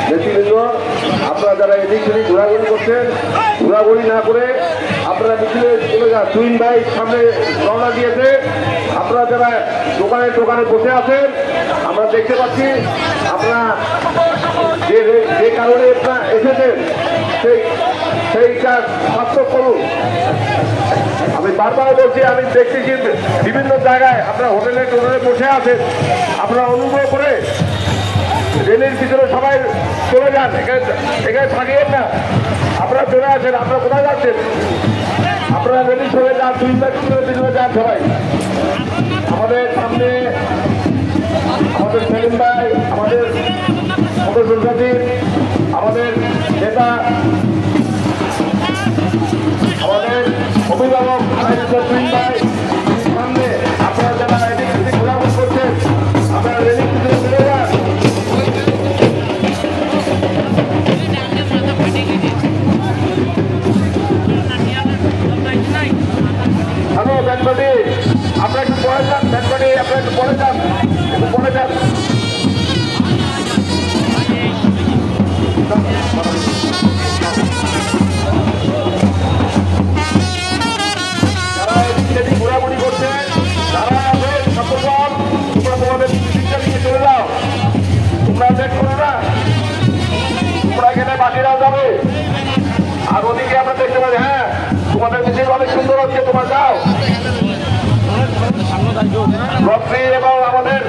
নেতৃবৃন্দ, আপনারা যারা এদিক সেদিক ঘোরাঘুরি করছেন, ঘোরাঘুরি না করে আপনারা মিছিলে চলে যান। টুইন ভাই সামনে রওনা দিয়েছে। আপনারা যারা দোকানে দোকানে বসে আছেন, আমরা দেখতে পাচ্ছি আপনারা যে কারণে আপনারা এসেছেন সেই কাজ সার্থক করুন। আমি বারবার বলছি, আমি দেখতেছি বিভিন্ন জায়গায় আপনারা হোটেলে টোটেলে বসে আছেন, আপনারা অনুগ্রহ করে রেলের ভিতরে সবাই চলে যান, এখানে থাকিয়েন না। আপনারা চলে আসেন। আপনারা কোথায় যাচ্ছেন? আপনারা রেলি চলে যান, 2 মিনিটের ভিতরে যান সবাই। আমাদের সামনে আমাদের সেলিম ভাই, আমাদের মোটরসুল সাথী, আমাদের নেতা, আমাদের অভিভাবক টুইন ভাই সামনে। আপনারা যারা এদিক সেদিক ঘোরাঘুরি করছেন, আপনারা রেলির ভিতরে চলে যান। হ্যালো ব্যানপাটি, আপনারা একটু পরে যান। ব্যানপাটি, আপনারা একটু পরে যান, একটু পরে যান। যারা এদিক সেদিক ঘোরাঘুরি করছে, যারা আছেন সকল, তোমরা তোমাদের শিক্ষা নিয়ে চলে যাও। তোমরা চেক করো না, তোমরা গেলে বাকিরাও যাবে। আর ওদিকে আমরা দেখতে পাচ্ছি, হ্যাঁ তোমাদের মিছিল অনেক সুন্দর হচ্ছে, তোমরা যাও। এবং আমাদের